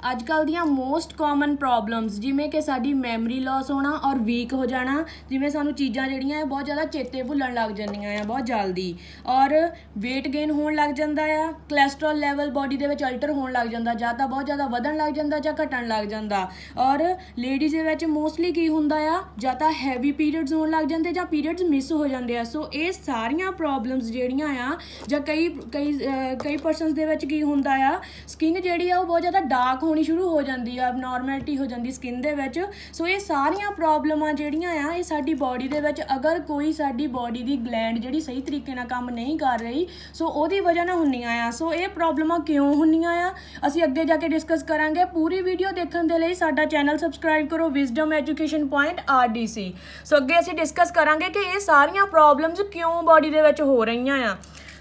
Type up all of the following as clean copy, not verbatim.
अजकल दियाँ most common problems जिमें कि साडी मैमरी लॉस होना और वीक हो जाना, जिमें सानू चीज़ां जिहड़ियां बहुत ज़्यादा चेते भुल्लण लग जांदियां आ बहुत जल्दी, और वेट गेन होण लग जांदा आ, कोलैसट्रॉल लैवल बॉडी दे विच अल्टर होण लग जांदा, जां तां बहुत ज़्यादा वधण लग जांदा जां घटण लग जांदा। और लेडीज़ दे विच मोस्टली की हुंदा आ, जां तां हैवी पीरियड्स होण लग जांदे जां पीरियड्स मिस हो जांदे आ। सो ये सारियां प्रॉब्लम्स जिहड़ियां आ, जां कई पर्सनस दे विच की हुंदा आ, स्किन जिहड़ी आ बहुत ज़्यादा डार्क होनी शुरू हो जाती है, अबनॉर्मैलिटी हो जाती स्किन दे विच। सो ये सारियां प्रॉब्लमां जिहड़ियां आ ये साडी बॉडी दे विच, अगर कोई साडी बॉडी दी ग्लैंड जिहड़ी सही तरीके नाल काम नहीं कर रही, सो ओहदी वजह नाल हुंदियां आ। सो ये प्रॉब्लमां क्यों हुंदियां आ असीं अग्गे जाके डिस्कस करांगे। पूरी वीडियो देखण दे लई साडा चैनल सबसक्राइब करो, विजडम एजुकेशन पॉइंट RDC। सो अग्गे असीं डिस्कस करांगे कि ये सारियां प्रॉब्लम्स क्यों बॉडी दे विच हो रहीआं आ।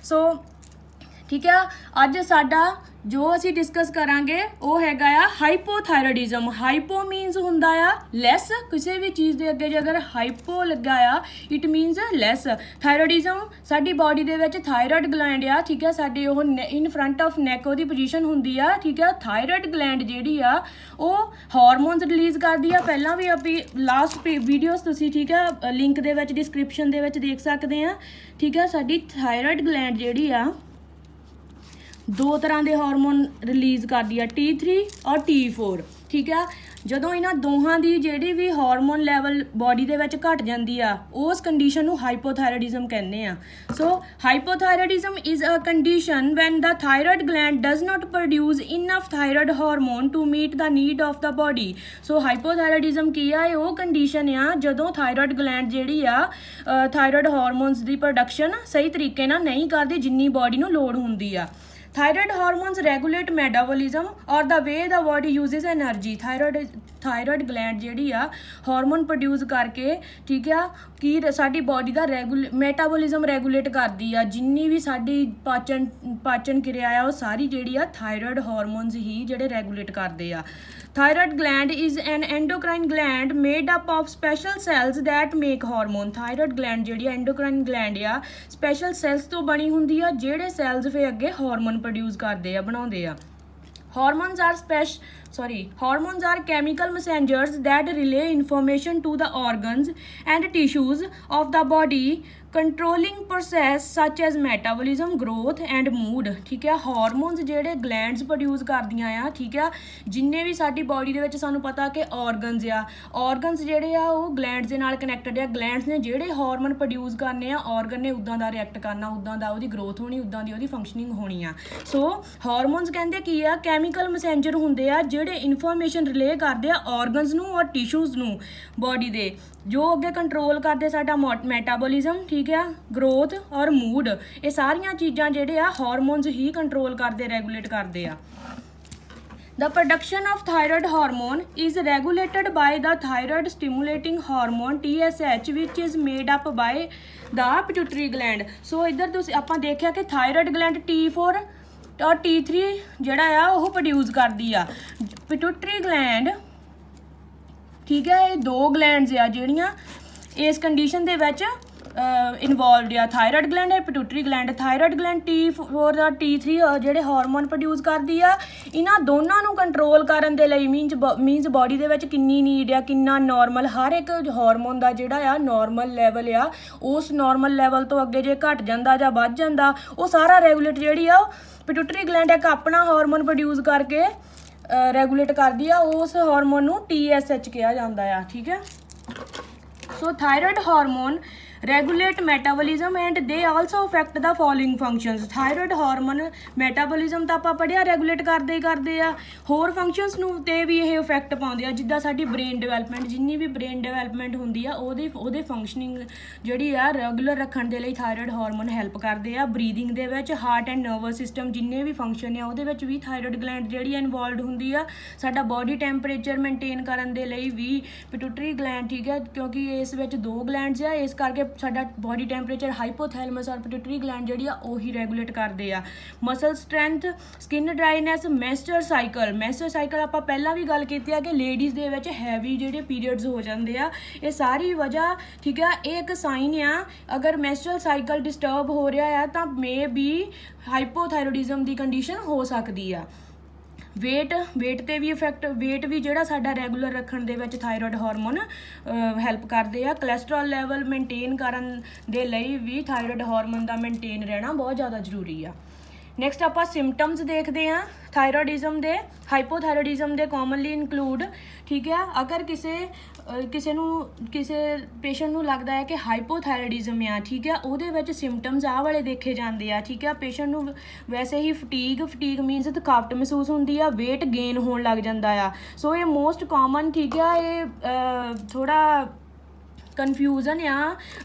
सो ठीक है, अज साडा जो असी डिस्कस करांगे वो हैगा आ हाइपोथायरॉइडिज्म। हाइपो मीनस हुंदा आ लैस, किसी भी चीज़ के अगे जे अगर हाइपो लगा आ इट मीनस लैस। थायरॉइडिज्म साडी बॉडी दे विच थायराइड ग्लैंड आ, ठीक है, साडी ओह इन फ्रंट ऑफ नैक ओहदी पोजीशन हुंदी आ, ठीक है। थायराइड ग्लैंड जिहड़ी आ ओह हार्मोन्स रिलीज़ करदी आ। पहलां भी अभी लास्ट वीडियोस तुसीं, ठीक है, लिंक दे विच डिस्क्रिप्शन दे विच देख सकदे आ, ठीक है। साडी थायराइड ग्लैंड जिहड़ी आ दो तरह के हार्मोन रिलीज़ करती है, T3 और T4, ठीक है। जदों इन्हां दोहां दी जिहड़ी भी हार्मोन लैवल बॉडी दे विच घट जांदी आ, उस कंडीशन नूं हाइपोथायरॉइडिज्म कहने आ। So hypothyroidism is a condition when the thyroid gland does not produce enough thyroid hormone to meet the need of the body. So hypothyroidism की आ, वो कंडीशन आ जदों थायराइड ग्लैंड जिहड़ी आ थायराइड हार्मोन्स की प्रोडक्शन सही तरीके नाल नहीं करदी जिन्नी बॉडी नूं लोड़ हुंदी आ। थायराइड हार्मोन्स रेगुलेट मेटाबॉलिज्म और the way the body uses energy. Thyroid gland जिहड़ी आ हार्मोन प्रोड्यूस करके, ठीक है, कि साडी बॉडी का मेटाबॉलिज्म रेगुलेट करदी आ। जिन्नी भी साडी पाचन क्रिया आ वो सारी जिहड़ी आ थायराइड हार्मोन्स ही जिहड़े रेगुलेट करदे आ। Thyroid gland is an endocrine gland made up of special cells that make hormone. Thyroid gland जिहड़ी एंडोक्राइन ग्लैंड आ स्पैशल सैल्स तो बनी हुंदी आ, जिहड़े सैल्स फिर अगे हार्मोन प्रोड्यूस करदे आ, बनाउंदे आ। Hormones are chemical messengers that relay information to the organs and tissues of the body, controlling process such as metabolism, growth and mood, ठीक है। हार्मोन्स जिहड़े ग्लैंड्स प्रोड्यूस करदियां आ, ठीक है, जिन्ने भी साडी बॉडी दे विच सानू पता कि ऑर्गनस आ, ऑर्गनस जिहड़े आ वो ग्लैंड्स दे नाल कनैक्टेड आ। ग्लैंड्स ने जिहड़े हार्मोन प्रोड्यूस करने आ, ऑर्गन ने उदां दा रिएक्ट करना, उदां दा ओहदी ग्रोथ होनी, उदां दी ओहदी फंक्शनिंग होनी आ। सो हार्मोन्स कहंदे की आ, कैमिकल मैसेंजर हुंदे आ जिहड़े इन्फॉर्मेशन रिले करदे आ ऑर्गनस नूं और टिश्यूज़ नूं बॉडी दे, जो अगे कंट्रोल करदे साडा मैटाबॉलिज्म, ठीक है, ग्रोथ और मूड। ये सारियां चीज़ां जिहड़े आ हार्मोन्स ही कंट्रोल करदे, रेगुलेट करदे आ। The production of thyroid hormone is regulated by the thyroid stimulating hormone TSH, which is made up by the pituitary gland. So इधर तुसीं आपां देखिया कि थायराइड ग्लैंड T4 और T3 जिहड़ा आ वो प्रोड्यूस करदी आ। पिट्यूटरी ग्लैंड, ठीक है, ये दो ग्लैंड्स आ जिहड़ियां इस कंडीशन दे विच इनवॉल्वड आ। थायराइड ग्लैंड है, pituitary gland. Thyroid gland T4 और T3 जिहड़े हार्मोन प्रोड्यूस करदी आ, इन्हां दोनों नूं कंट्रोल करन दे लई मीनस बॉडी दे विच किन्नी नीड आ, किन्ना नॉर्मल, हर एक हार्मोन दा जिहड़ा आ नॉर्मल लैवल आ, उस नॉर्मल लैवल तो अगे जे घट जांदा जां वध जांदा, वो सारा रेगुलेट जिहड़ी आ पिट्यूटरी ग्लैंड एक अपना हार्मोन प्रोड्यूस करके रेगुलेट करदी आ, उस हार्मोन नूं TSH कहा जांदा आ, ठीक है। So thyroid hormone regulate metabolism and they also affect the following functions. Thyroid hormone metabolism तो आपां पढ़िया रेगुलेट करदे आ, होर फंक्शनस नूं ते भी ये इफेक्ट पाउंदे आ, जिद्दां साडी ब्रेन डेवलपमेंट, जिन्नी भी ब्रेन डेवलपमेंट हुंदी आ ओहदे फंक्शनिंग जिहड़ी आ रेगुलर रखण दे लई थायराइड हार्मोन हैल्प करदे आ। ब्रीदिंग दे विच, हार्ट एंड नर्वस सिस्टम जिन्ने भी फंक्शन आ ओहदे विच भी थायराइड ग्लैंड जिहड़ी इनवॉल्वड हुंदी आ। साडा बॉडी टैंपरेचर मेनटेन करन दे लई भी पिट्यूटरी ग्लैंड, ठीक है, क्योंकि इस विच दो ग्लैंड्स आ, इस करके साडा बॉडी टैंपरेचर हाइपोथैलेमस और पिट्यूटरी ग्लैंड जिहड़ी आ ओही रेगुलेट करदे आ। Muscle strength, skin dryness, menstrual cycle आपां पहलां भी गल कीती आ कि लेडीज़ दे विच हैवी जिहड़े पीरियड्स हो जांदे आ, ये सारी वजह, ठीक है, एक साइन आ। अगर मेंस्ट्रुअल साइकिल डिस्टर्ब हो रहा है तो मे बी हाइपोथायरॉइडिज्म की कंडीशन हो सकती है। weight ਤੇ ਵੀ ਇਫੈਕਟ, weight ਵੀ ਜਿਹੜਾ ਸਾਡਾ ਰੈਗੂਲਰ ਰੱਖਣ ਦੇ ਵਿੱਚ ਥਾਇਰੋਇਡ ਹਾਰਮੋਨ ਹੈਲਪ ਕਰਦੇ ਆ। ਕੋਲੈਸਟਰੋਲ ਲੈਵਲ ਮੇਨਟੇਨ ਕਰਨ ਦੇ ਲਈ ਵੀ ਥਾਇਰੋਇਡ ਹਾਰਮੋਨ ਦਾ ਮੇਨਟੇਨ ਰਹਿਣਾ ਬਹੁਤ ਜ਼ਿਆਦਾ ਜ਼ਰੂਰੀ ਆ। ਨੈਕਸਟ ਆਪਾਂ ਸਿੰਪਟਮਸ ਦੇਖਦੇ ਹਾਂ ਥਾਇਰੋਇਡਿਜ਼ਮ ਦੇ। ਹਾਈਪੋਥਾਇਰੋਇਡਿਜ਼ਮ ਦੇ ਕਾਮਨਲੀ ਇਨਕਲੂਡ, ਠੀਕ ਹੈ, ਅਗਰ ਕਿਸੇ ਪੇਸ਼ੈਂਟ ਨੂੰ ਲੱਗਦਾ ਹੈ ਕਿ ਹਾਈਪੋਥਾਇਰੋਇਡਿਜ਼ਮ ਆ, ਠੀਕ ਹੈ, ਉਹਦੇ ਵਿੱਚ ਸਿੰਪਟਮਸ ਆਹ ਵਾਲੇ ਦੇਖੇ ਜਾਂਦੇ ਆ, ਠੀਕ ਹੈ। ਪੇਸ਼ੈਂਟ ਨੂੰ ਵੈਸੇ ਹੀ ਫਟੀਗ ਮੀਨਸ ਥਕਾਵਟ ਮਹਿਸੂਸ ਹੁੰਦੀ ਆ, weight gain ਹੋਣ ਲੱਗ ਜਾਂਦਾ ਆ। ਸੋ ਇਹ ਮੋਸਟ ਕਾਮਨ, ਠੀਕ ਆ, ਇਹ ਥੋੜ੍ਹਾ ਕਨਫਿਊਜ਼ਨ ਆ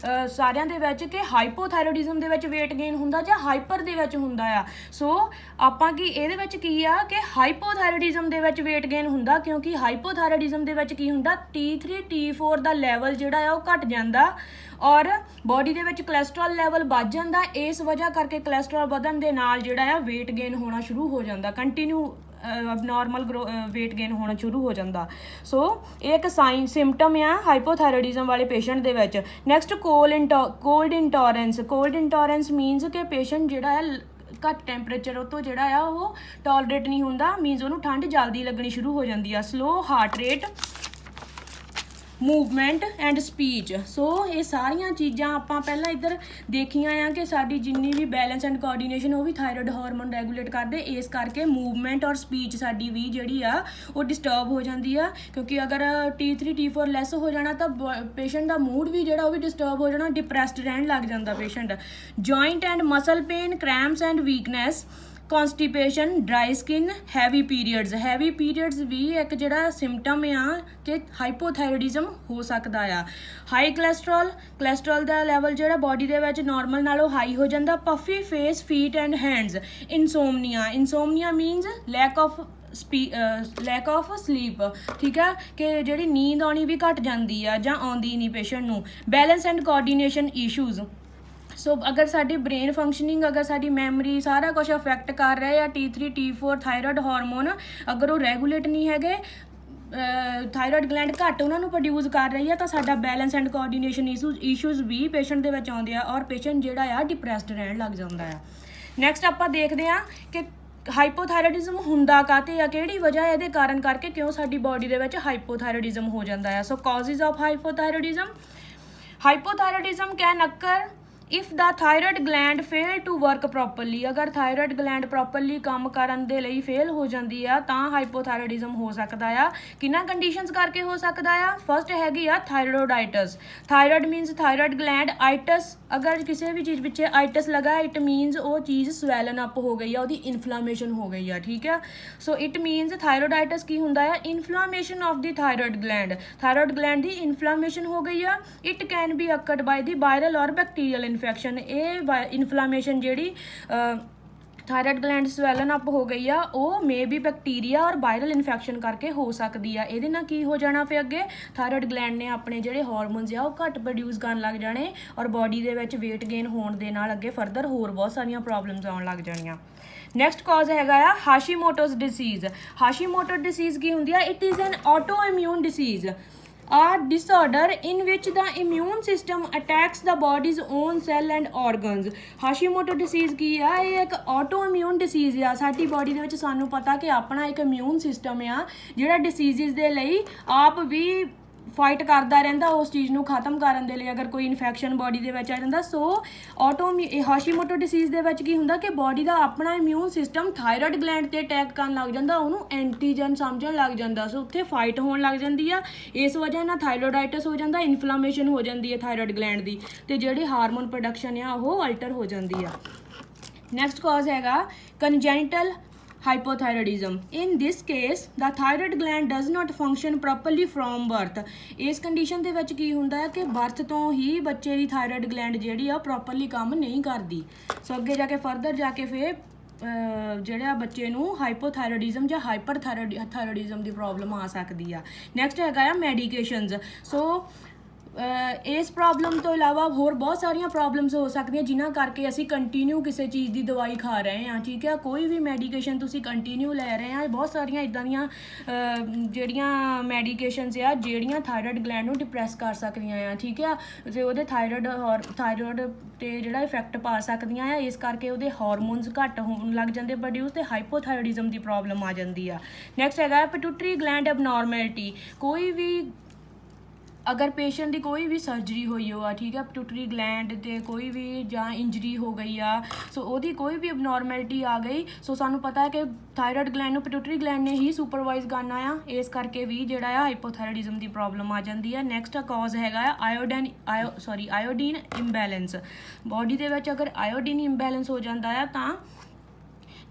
ਸਾਰਿਆਂ ਦੇ ਵਿੱਚ ਕਿ ਹਾਈਪੋਥਾਇਰੋਇਡਿਜ਼ਮ ਦੇ ਵਿੱਚ weight gain ਹੁੰਦਾ ਜਾਂ ਹਾਈਪਰ ਦੇ ਵਿੱਚ ਹੁੰਦਾ ਆ। ਸੋ ਆਪਾਂ ਕੀ ਇਹਦੇ ਵਿੱਚ ਕੀ ਆ ਕਿ ਹਾਈਪੋਥਾਇਰੋਇਡਿਜ਼ਮ ਦੇ ਵਿੱਚ weight gain ਹੁੰਦਾ, ਕਿਉਂਕਿ ਹਾਈਪੋਥਾਇਰੋਇਡਿਜ਼ਮ ਦੇ ਵਿੱਚ ਕੀ ਹੁੰਦਾ, T3 T4 ਦਾ ਲੈਵਲ ਜਿਹੜਾ ਆ ਉਹ ਘਟ ਜਾਂਦਾ ਔਰ ਬੋਡੀ ਦੇ ਵਿੱਚ ਕੋਲੈਸਟਰੋਲ ਲੈਵਲ ਵੱਧ ਜਾਂਦਾ। ਇਸ ਵਜ੍ਹਾ ਕਰਕੇ ਕੋਲੈਸਟਰੋਲ ਵਧਣ ਦੇ ਨਾਲ ਜਿਹੜਾ ਆ weight gain ਹੋਣਾ ਸ਼ੁਰੂ ਹੋ ਜਾਂਦਾ, ਕੰਟੀਨਿਊ ਅਬਨੋਰਮਲ weight gain ਹੋਣਾ ਸ਼ੁਰੂ ਹੋ ਜਾਂਦਾ। ਸੋ ਇਹ ਇੱਕ ਸਿੰਪਟਮ ਆ ਹਾਈਪੋਥਾਇਰੋਇਡਿਜ਼ਮ ਵਾਲੇ ਪੇਸ਼ੈਂਟ ਦੇ ਵਿੱਚ। ਨੈਕਸਟ ਕੋਲਡ ਇੰਟੋਲਰੈਂਸ ਮੀਨਸ ਕਿ ਪੇਸ਼ੈਂਟ ਜਿਹੜਾ ਆ ਘੱਟ ਟੈਂਪਰੇਚਰ ਉਹ ਤੋਂ ਜਿਹੜਾ ਆ ਉਹ ਟੋਲਰੇਟ ਨਹੀਂ ਹੁੰਦਾ, ਮੀਨਸ ਉਹਨੂੰ ਠੰਡ ਜਲਦੀ ਲੱਗਣੀ ਸ਼ੁਰੂ ਹੋ ਜਾਂਦੀ ਆ। Slow heart rate, movement and speech. So ਇਹ ਸਾਰੀਆਂ ਚੀਜ਼ਾਂ ਆਪਾਂ ਪਹਿਲਾਂ ਇੱਧਰ ਦੇਖੀਆਂ ਆ ਕਿ ਸਾਡੀ ਜਿੰਨੀ ਵੀ ਬੈਲੈਂਸ ਐਂਡ ਕੋਆਰਡੀਨੇਸ਼ਨ ਉਹ ਵੀ ਥਾਇਰੋਇਡ ਹਾਰਮੋਨ ਰੈਗੂਲੇਟ ਕਰਦੇ। ਇਸ ਕਰਕੇ ਮੂਵਮੈਂਟ ਔਰ ਸਪੀਚ ਸਾਡੀ ਵੀ ਜਿਹੜੀ ਆ ਉਹ ਡਿਸਟਰਬ ਹੋ ਜਾਂਦੀ ਆ, ਕਿਉਂਕਿ ਅਗਰ T3 T4 ਲੈਸ ਹੋ ਜਾਣਾ ਤਾਂ ਪੇਸ਼ੈਂਟ ਦਾ ਮੂਡ ਵੀ ਜਿਹੜਾ ਉਹ ਵੀ ਡਿਸਟਰਬ ਹੋ ਜਾਣਾ, ਡਿਪਰੈਸਡ ਰਹਿਣ ਲੱਗ ਜਾਂਦਾ patient. Joint and muscle pain, cramps and weakness, constipation, dry skin, heavy periods ਵੀ ਇੱਕ ਜਿਹੜਾ ਸਿੰਪਟਮ ਆ ਕਿ ਹਾਈਪੋਥਾਇਰੋਇਡਿਜ਼ਮ ਹੋ ਸਕਦਾ ਆ। ਹਾਈ ਕੋਲੈਸਟਰੋਲ ਦਾ ਲੈਵਲ ਜਿਹੜਾ ਬੋਡੀ ਦੇ ਵਿੱਚ ਨਾਰਮਲ ਨਾਲੋਂ ਹਾਈ ਹੋ ਜਾਂਦਾ। Puffy face, feet and hands. Insomnia means lack of sleep, ਠੀਕ ਹੈ, ਕਿ ਜਿਹੜੀ ਨੀਂਦ ਆਉਣੀ ਵੀ ਘਟ ਜਾਂਦੀ ਆ ਜਾਂ ਆਉਂਦੀ ਨਹੀਂ ਪੇਸ਼ੈਂਟ ਨੂੰ। Balance and coordination issues. So ਅਗਰ ਸਾਡੀ ਬ੍ਰੇਨ ਫੰਕਸ਼ਨਿੰਗ, ਅਗਰ ਸਾਡੀ ਮੈਮਰੀ, ਸਾਰਾ ਕੁਛ ਅਫੈਕਟ ਕਰ ਰਹੇ ਆ T3 T4 ਥਾਇਰੋਇਡ ਹਾਰਮੋਨ, ਅਗਰ ਉਹ ਰੈਗੂਲੇਟ ਨਹੀਂ ਹੈਗੇ, ਥਾਇਰੋਇਡ ਗਲੈਂਡ ਘੱਟ ਉਹਨਾਂ ਨੂੰ ਪ੍ਰੋਡਿਊਸ ਕਰ ਰਹੀ ਆ, ਤਾਂ ਸਾਡਾ ਬੈਲੈਂਸ ਐਂਡ ਕੋਆਰਡੀਨੇਸ਼ਨ ਇਸ਼ੂਜ਼ ਵੀ ਪੇਸ਼ੈਂਟ ਦੇ ਵਿੱਚ ਆਉਂਦੇ ਆ ਔਰ ਪੇਸ਼ੈਂਟ ਜਿਹੜਾ ਆ ਡਿਪਰੈਸਡ ਰਹਿਣ ਲੱਗ ਜਾਂਦਾ ਆ। ਨੈਕਸਟ ਆਪਾਂ ਦੇਖਦੇ ਆ ਕਿ ਹਾਈਪੋਥਾਇਰੋਇਡਿਜ਼ਮ ਹੁੰਦਾ ਕਾਹਤੇ ਆ, ਕਿਹੜੀ ਵਜ੍ਹਾ ਇਹਦੇ ਕਾਰਨ ਕਰਕੇ ਕਿਉਂ ਸਾਡੀ ਬੋਡੀ ਦੇ ਵਿੱਚ ਹਾਈਪੋਥਾਇਰੋਇਡਿਜ਼ਮ ਹੋ ਜਾਂਦਾ ਆ। So causes of hypothyroidism can occur if the thyroid gland fail to work properly। ਅਗਰ ਥਾਇਰੋਇਡ ਗਲੈਂਡ ਪ੍ਰੋਪਰਲੀ ਕੰਮ ਕਰਨ ਦੇ ਲਈ ਫੇਲ ਹੋ ਜਾਂਦੀ ਆ ਤਾਂ ਹਾਈਪੋਥਾਇਰੋਇਡਿਜ਼ਮ ਹੋ ਸਕਦਾ ਆ। ਕਿੰਨਾ ਕੰਡੀਸ਼ਨਸ ਕਰਕੇ ਹੋ ਸਕਦਾ ਆ? ਫਸਟ ਹੈਗੀ ਆ ਥਾਇਰੋਇਡਾਈਟਸ। ਥਾਇਰੋਇਡ ਮੀਨਸ ਥਾਇਰੋਇਡ ਗਲੈਂਡ, ਆਈਟਸ ਅਗਰ ਕਿਸੇ ਵੀ ਚੀਜ਼ ਪਿੱਛੇ ਆਈਟਸ ਲਗਾ, ਇਟ ਮੀਨਸ ਉਹ ਚੀਜ਼ ਸਵੈਲਨ ਅਪ ਹੋ ਗਈ ਆ, ਉਹਦੀ ਇਨਫਲਾਮੇਸ਼ਨ ਹੋ ਗਈ ਆ, ਠੀਕ ਆ। ਸੋ ਇਟ ਮੀਨਸ ਥਾਇਰੋਇਡਾਈਟਸ ਕੀ ਹੁੰਦਾ ਆ? Inflammation of the thyroid gland the inflammation ਹੋ ਗਈ ਆ। It can be occurred by the viral ਔਰ ਬੈਕਟੀਰੀਅਲ ਇਨਫੈਕਸ਼ਨ। ਇਹ ਇਨਫਲਾਮੇਸ਼ਨ ਜਿਹੜੀ ਥਾਇਰੋਇਡ ਗਲੈਂਡ ਸਵੈਲਨ ਅਪ ਹੋ ਗਈ ਆ, ਉਹ ਮੇ ਬੀ ਬੈਕਟੀਰੀਆ ਔਰ ਵਾਇਰਲ ਇਨਫੈਕਸ਼ਨ ਕਰਕੇ ਹੋ ਸਕਦੀ ਆ। ਇਹਦੇ ਨਾਲ ਕੀ ਹੋ ਜਾਣਾ ਫਿਰ ਅੱਗੇ? ਥਾਇਰੋਇਡ ਗਲੈਂਡ ਨੇ ਆਪਣੇ ਜਿਹੜੇ ਹਾਰਮੋਨਸ ਆ ਉਹ ਘੱਟ ਪ੍ਰੋਡਿਊਸ ਕਰਨ ਲੱਗ ਜਾਣੇ ਔਰ ਬੋਡੀ ਦੇ ਵਿੱਚ weight gain ਹੋਣ ਦੇ ਨਾਲ ਅੱਗੇ ਫਰਦਰ ਹੋਰ ਬਹੁਤ ਸਾਰੀਆਂ ਪ੍ਰੋਬਲਮਸ ਆਉਣ ਲੱਗ ਜਾਣੀਆਂ। ਨੈਕਸਟ ਕਾਜ਼ ਹੈਗਾ ਆ ਹਾਸ਼ੀਮੋਟੋਸ ਡਿਸੀਜ਼। ਹਾਸ਼ੀਮੋਟੋ ਡਿਸੀਜ਼ ਕੀ ਹੁੰਦੀ ਆ? It is an autoimmune disease, a disorder in which the immune system attacks the body's own cell and organs। Hashimoto disease ਕੀ ਆ? ਇਹ ਇੱਕ ਆਟੋ ਇਮਿਊਨ ਡਿਸੀਜ਼ ਆ। ਸਾਡੀ ਬੋਡੀ ਦੇ ਵਿੱਚ ਸਾਨੂੰ ਪਤਾ ਕਿ ਆਪਣਾ ਇੱਕ ਇਮਿਊਨ ਸਿਸਟਮ ਆ ਜਿਹੜਾ ਡਿਸੀਜ਼ਜ਼ ਦੇ ਲਈ ਆਪ ਵੀ ਫਾਈਟ ਕਰਦਾ ਰਹਿੰਦਾ ਉਸ ਚੀਜ਼ ਨੂੰ ਖਤਮ ਕਰਨ ਦੇ ਲਈ ਅਗਰ ਕੋਈ ਇਨਫੈਕਸ਼ਨ ਬੋਡੀ ਦੇ ਵਿੱਚ ਆ ਜਾਂਦਾ। ਸੋ ਹਾਸ਼ੀਮੋਟੋ ਡਿਸੀਜ਼ ਦੇ ਵਿੱਚ ਕੀ ਹੁੰਦਾ ਕਿ ਬੋਡੀ ਦਾ ਆਪਣਾ ਇਮਿਊਨ ਸਿਸਟਮ ਥਾਇਰੋਇਡ ਗਲੈਂਡ ਤੇ ਅਟੈਕ ਕਰਨ ਲੱਗ ਜਾਂਦਾ, ਉਹਨੂੰ ਐਂਟੀਜਨ ਸਮਝਣ ਲੱਗ ਜਾਂਦਾ। ਸੋ ਉੱਥੇ ਫਾਈਟ ਹੋਣ ਲੱਗ ਜਾਂਦੀ ਆ। ਇਸ ਵਜ੍ਹਾ ਨਾਲ ਥਾਇਰੋਇਡਾਈਟਸ ਹੋ ਜਾਂਦਾ, ਇਨਫਲਾਮੇਸ਼ਨ ਹੋ ਜਾਂਦੀ ਹੈ ਥਾਇਰੋਇਡ ਗਲੈਂਡ ਦੀ, ਤੇ ਜਿਹੜੀ ਹਾਰਮੋਨ ਪ੍ਰੋਡਕਸ਼ਨ ਆ ਉਹ ਅਲਟਰ ਹੋ ਜਾਂਦੀ ਆ। ਨੈਕਸਟ ਕਾਜ਼ ਹੈਗਾ ਕੰਜੈਨਿਟਲ hypothyroidism। In this case the thyroid gland does not function properly from birth। ਇਸ ਕੰਡੀਸ਼ਨ ਦੇ ਵਿੱਚ ਕੀ ਹੁੰਦਾ ਹੈ ਕਿ ਬਰਥ ਤੋਂ ਹੀ ਬੱਚੇ ਦੀ ਥਾਇਰੋਇਡ ਗਲੈਂਡ ਜਿਹੜੀ ਆ ਪ੍ਰੋਪਰਲੀ ਕੰਮ ਨਹੀਂ ਕਰਦੀ। ਸੋ ਅੱਗੇ ਜਾ ਕੇ ਫਰਦਰ ਜਾ ਕੇ ਫਿਰ ਜਿਹੜਾ ਬੱਚੇ ਨੂੰ ਹਾਈਪੋਥਾਇਰੋਇਡਿਜ਼ਮ ਜਾਂ ਹਾਈਪਰਥਾਇਰੋਇਡਿਜ਼ਮ ਦੀ ਪ੍ਰੋਬਲਮ ਆ ਸਕਦੀ ਆ। ਨੈਕਸਟ ਹੈਗਾ ਆ ਮੈਡੀਕੇਸ਼ਨਸ। ਸੋ ਇਸ ਪ੍ਰੋਬਲਮ ਤੋਂ ਇਲਾਵਾ ਹੋਰ ਬਹੁਤ ਸਾਰੀਆਂ ਪ੍ਰੋਬਲਮਸ ਹੋ ਸਕਦੀਆਂ ਜਿਨ੍ਹਾਂ ਕਰਕੇ ਅਸੀਂ ਕੰਟੀਨਿਊ ਕਿਸੇ ਚੀਜ਼ ਦੀ ਦਵਾਈ ਖਾ ਰਹੇ ਹਾਂ, ਠੀਕ ਹੈ। ਕੋਈ ਵੀ ਮੈਡੀਕੇਸ਼ਨ ਤੁਸੀਂ ਕੰਟੀਨਿਊ ਲੈ ਰਹੇ ਆ, ਬਹੁਤ ਸਾਰੀਆਂ ਇੱਦਾਂ ਦੀਆਂ ਜਿਹੜੀਆਂ ਮੈਡੀਕੇਸ਼ਨਸ ਆ ਜਿਹੜੀਆਂ ਥਾਇਰੋਇਡ ਗਲੈਂਡ ਨੂੰ ਡਿਪਰੈਸ ਕਰ ਸਕਦੀਆਂ ਆ, ਠੀਕ ਆ, ਅਤੇ ਉਹਦੇ ਥਾਇਰੋਇਡ 'ਤੇ ਜਿਹੜਾ ਇਫੈਕਟ ਪਾ ਸਕਦੀਆਂ ਆ। ਇਸ ਕਰਕੇ ਉਹਦੇ ਹਾਰਮੋਨਸ ਘੱਟ ਹੋਣ ਲੱਗ ਜਾਂਦੇ ਪ੍ਰੋਡਿਊਸ, ਅਤੇ ਹਾਈਪੋਥਾਇਰੋਇਡਿਜ਼ਮ ਦੀ ਪ੍ਰੋਬਲਮ ਆ ਜਾਂਦੀ ਆ। ਨੈਕਸਟ ਹੈਗਾ ਪਿਟਿਊਟਰੀ ਗਲੈਂਡ ਐਬਨੋਰਮੈਲਿਟੀ। ਕੋਈ ਵੀ अगर पेशेंट की कोई भी सर्जरी हुई हो, ठीक है, पिट्यूटरी ग्लैंड ते कोई भी ਜਾਂ इंजरी हो गई आ, सो ਉਹਦੀ कोई भी abnormality आ गई, सो ਸਾਨੂੰ पता है कि थायराइड ग्लैंड ਨੂੰ पिट्यूटरी ग्लैंड ने ही सुपरवाइज करना आ। इस करके भी ਜਿਹੜਾ ਆ ਹਾਈਪੋਥਾਇਰੋਇਡਿਜ਼ਮ ਦੀ ਪ੍ਰੋਬਲਮ ਆ ਜਾਂਦੀ ਹੈ। ਨੈਕਸਟ ਕਾਜ਼ ਹੈਗਾ ਆ ਆਇਓਡੀਨ ਇੰਬੈਲੈਂਸ। ਬੋਡੀ ਦੇ ਵਿੱਚ ਅਗਰ ਆਇਓਡੀਨ ਇੰਬੈਲੈਂਸ ਹੋ ਜਾਂਦਾ ਆ ਤਾਂ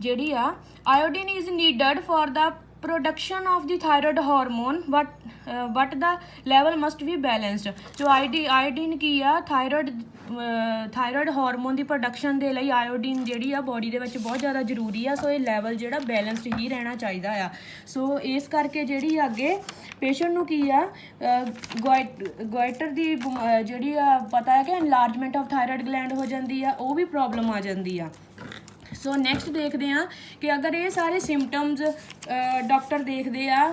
ਜਿਹੜੀ ਆ iodine is needed for the production of the thyroid hormone but the level must be balanced. जो आयोडीन की आ थायराइड हार्मोन की प्रोडक्शन के लिए आयोडीन जी बॉडी के बहुत ज़्यादा जरूरी है। सो ये लैवल जो बैलेंस्ड ही रहना चाहिए आ। सो इस करके जी अगे पेशेंट नूं की गोइटर की जी पता है कि एनलार्जमेंट ऑफ थायराइड ग्लैंड हो जाती है, वो भी प्रॉब्लम आ जाती है। सो नैक्सट देखते हैं कि अगर ये सारे सिम्पटम्स डॉक्टर देखते हैं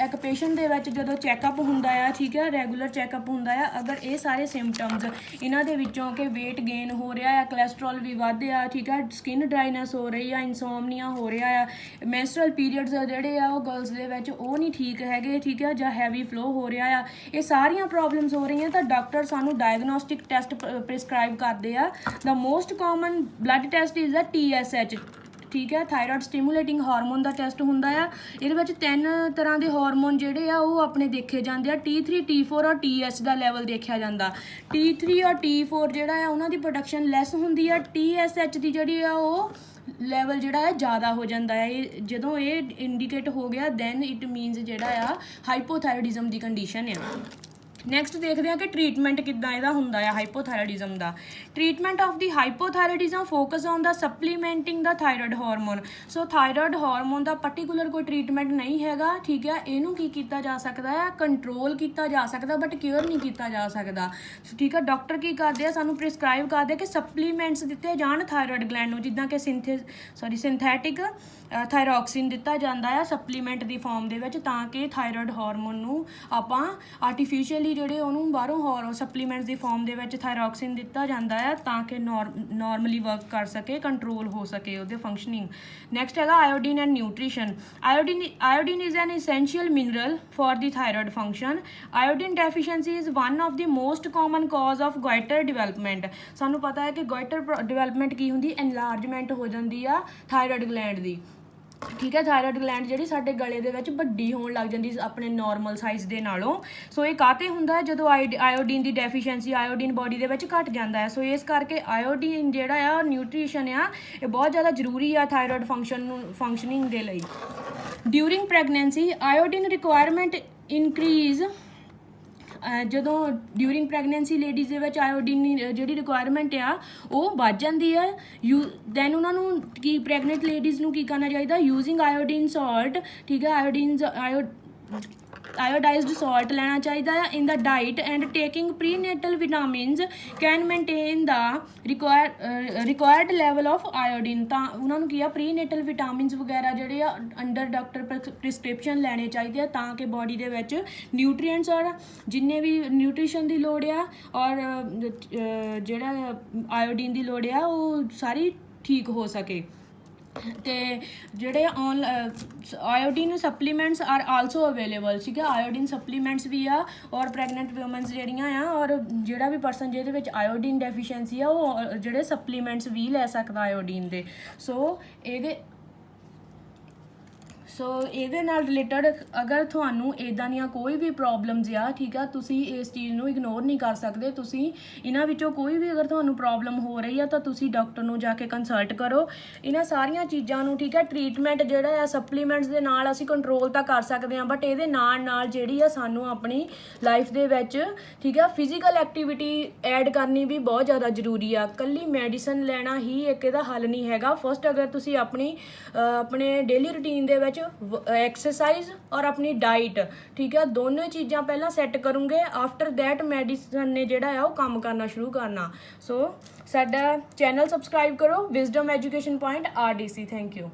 एक पेशेंट ਦੇ ਵਿੱਚ ਜਦੋਂ ਚੈੱਕਅਪ ਹੁੰਦਾ ਆ, ਠੀਕ ਹੈ, ਰੈਗੂਲਰ ਚੈੱਕਅਪ ਹੁੰਦਾ ਆ, ਅਗਰ ਇਹ ਸਾਰੇ ਸਿੰਪਟਮਸ ਇਹਨਾਂ ਦੇ ਵਿੱਚੋਂ ਕਿ weight gain ਹੋ ਰਿਹਾ ਆ, ਕੋਲੈਸਟਰੋਲ ਵੀ ਵੱਧ ਆ, ਠੀਕ ਹੈ, ਸਕਿਨ ਡਰਾਈਨੈਸ ਹੋ ਰਹੀ ਆ, ਇਨਸੋਮਨੀਆ ਹੋ ਰਿਹਾ ਆ, ਮੈਂਸਟਰਲ ਪੀਰੀਅਡਸ ਜਿਹੜੇ ਆ ਉਹ ਗਰਲਸ ਦੇ ਵਿੱਚ ਉਹ ਨਹੀਂ ਠੀਕ ਹੈਗੇ, ਠੀਕ ਹੈ, ਜਾਂ ਹੈਵੀ ਫਲੋ ਹੋ ਰਿਹਾ ਆ, ਇਹ ਸਾਰੀਆਂ ਪ੍ਰੋਬਲਮਸ ਹੋ ਰਹੀਆਂ ਤਾਂ ਡਾਕਟਰ ਸਾਨੂੰ ਡਾਇਗਨੋਸਟਿਕ ਟੈਸਟ ਪ੍ਰਿਸਕ੍ਰਾਈਬ ਕਰਦੇ ਆ। The most common blood test is the TSH, ठीक है, थायराइड स्टिमुलेटिंग हार्मोन का टेस्ट होंदा है। ये 3 तरह के हार्मोन जोड़े आ वो अपने देखे जाते हैं, T3, T4 और TS का लैवल देखा जाता। T3 और T4 जोड़ा है उन्होंने प्रोडक्शन लैस होंदी है, TSH की जी वो लैवल जोड़ा है ज़्यादा हो जाता है। जो ये इंडिकेट हो गया दैन इट मीनस जोड़ा हाइपोथायरोडिज्म की कंडीशन है। नैक्सट देखते हैं कि ट्रीटमेंट किद्दां इहदा हुंदा है हाइपोथायरोडिज्म का। Treatment of the hypothyroidism focus on the supplementing the thyroid hormone. So thyroid hormone का पर्टिकुलर कोई ट्रीटमेंट नहीं हैगा, ठीक है, इनू की कीता जा सकता है, कंट्रोल किया जा सकता बट केयर नहीं किया जा सकता, ठीक है। डॉक्टर की करते हैं सानू प्रिस्क्राइब करते कि सप्लीमेंट्स दिते जान थायराइड ग्लैंड नूं, जिद्दां कि सिंथैटिक थायरॉक्सिन दिता जाता है सप्लीमेंट की फॉर्म दे विच, तां कि थायराइड हार्मोन नूं आपां आर्टिफिशियली ਜਿਹੜੇ ਉਹਨੂੰ ਬਾਹਰੋਂ ਸਪਲੀਮੈਂਟਸ ਦੀ ਫਾਰਮ ਦੇ ਵਿੱਚ ਥਾਇਰੋਕਸਿਨ ਦਿੱਤਾ ਜਾਂਦਾ ਹੈ ਤਾਂ ਕਿ ਨਾਰਮਲੀ ਵਰਕ ਕਰ ਸਕੇ, ਕੰਟਰੋਲ ਹੋ ਸਕੇ ਉਹਦੇ ਫੰਕਸ਼ਨਿੰਗ। ਨੈਕਸਟ ਹੈਗਾ iodine and nutrition. Iodine is an essential mineral for the thyroid function. Iodine deficiency is one of the most common cause of goitre development. ਸਾਨੂੰ ਪਤਾ ਹੈ ਕਿ ਗੋਇਟਰ ਡਿਵੈਲਪਮੈਂਟ ਕੀ ਹੁੰਦੀ, ਐਨਲਾਰਜਮੈਂਟ ਹੋ ਜਾਂਦੀ ਆ ਥਾਇਰਾਇਡ ਗਲੈਂਡ ਦੀ, ठीक है। थायराइड ग्लैंड जी साडे गले दे विच वड्डी होण लग जाती अपने नॉर्मल साइज़ दे नालों। सो ये काते हुंदा है जदों आयोडीन की डेफिशिएंसी आयोडीन बॉडी दे विच घट जाता है। सो इस करके आयोडीन जिहड़ा आ न्यूट्रीशन आ ये बहुत ज़्यादा जरूरी आ थायराइड फंक्शनिंग दे लई। During pregnancy iodine requirement increase ਜਦੋਂ ਡਿਊਰਿੰਗ ਪ੍ਰੈਗਨੈਂਸੀ ਲੇਡੀਜ਼ ਦੇ ਵਿੱਚ ਆਇਓਡੀਨ ਜਿਹੜੀ ਰਿਕੁਆਇਰਮੈਂਟ ਆ ਉਹ ਵੱਧ ਜਾਂਦੀ ਹੈ। ਦੈਨ ਉਹਨਾਂ ਨੂੰ ਕੀ ਪ੍ਰੈਗਨੈਂਟ ਲੇਡੀਜ਼ ਨੂੰ ਕੀ ਕਰਨਾ ਚਾਹੀਦਾ, ਯੂਜ਼ਿੰਗ ਆਇਓਡੀਨ ਸਾਲਟ, ਠੀਕ ਹੈ, आयोडाइज्ड सॉल्ट लेना चाहिए in the diet and taking prenatal vitamins can maintain the required level of iodine. तो उन्होंने की प्रीनेटल विटामिन्स वगैरह जोड़े अंडर डॉक्टर प्रिस्क्रिप्शन लेने चाहिए ताकि बॉडी के विच न्यूट्रीएंट्स और जिन्ने भी न्यूट्रीशन की लोड़ आ और जोड़ा आयोडीन की लोड़ आ वो सारी ठीक हो सके। तो जोड़े iodine supplements are also available, ठीक है, आयोडीन सप्लीमेंट्स भी आ और प्रैगनेंट वूमेंस जड़ियाँ आ और जोड़ा भी परसन जिहदे विच आयोडीन डेफिशिएंसी आ वो जोड़े सप्लीमेंट्स भी लै सकदा आयोडीन दे। ਇਹਦੇ ਨਾਲ ਰਿਲੇਟਡ ਅਗਰ ਤੁਹਾਨੂੰ ਇੱਦਾਂ ਦੀਆਂ ਕੋਈ ਵੀ ਪ੍ਰੋਬਲਮਸ ਆ, ਠੀਕ ਆ, ਤੁਸੀਂ ਇਸ ਚੀਜ਼ ਨੂੰ ਇਗਨੋਰ ਨਹੀਂ ਕਰ ਸਕਦੇ। ਤੁਸੀਂ ਇਹਨਾਂ ਵਿੱਚੋਂ ਕੋਈ ਵੀ ਅਗਰ ਤੁਹਾਨੂੰ ਪ੍ਰੋਬਲਮ ਹੋ ਰਹੀ ਆ ਤਾਂ ਤੁਸੀਂ ਡਾਕਟਰ ਨੂੰ ਜਾ ਕੇ ਕੰਸਲਟ ਕਰੋ। ਇਹਨਾਂ ਸਾਰੀਆਂ ਚੀਜ਼ਾਂ ਨੂੰ, ਠੀਕ ਹੈ, ਟਰੀਟਮੈਂਟ ਜਿਹੜਾ ਆ ਸਪਲੀਮੈਂਟਸ ਦੇ ਨਾਲ ਅਸੀਂ ਕੰਟਰੋਲ ਤਾਂ ਕਰ ਸਕਦੇ ਹਾਂ ਬਟ ਇਹਦੇ ਨਾਲ ਜਿਹੜੀ ਆ ਸਾਨੂੰ ਆਪਣੀ ਲਾਈਫ ਦੇ ਵਿੱਚ, ਠੀਕ ਆ, ਫਿਜ਼ੀਕਲ ਐਕਟੀਵਿਟੀ ਐਡ ਕਰਨੀ ਵੀ ਬਹੁਤ ਜ਼ਿਆਦਾ ਜ਼ਰੂਰੀ ਆ। ਇਕੱਲੀ ਮੈਡੀਸਨ ਲੈਣਾ ਹੀ ਇੱਕ ਇਹਦਾ ਹੱਲ ਨਹੀਂ ਹੈਗਾ। ਫਸਟ ਅਗਰ ਤੁਸੀਂ ਆਪਣੇ ਡੇਲੀ ਰੂਟੀਨ ਦੇ ਵਿੱਚ एक्सरसाइज और अपनी डाइट, ठीक है, दोनों चीज़ां पहला सैट करूँगे, आफ्टर दैट मैडिसन ने जिहड़ा है वो काम करना शुरू करना। सो साडा चैनल सबसक्राइब करो, wisdom education point RDC। Thank you.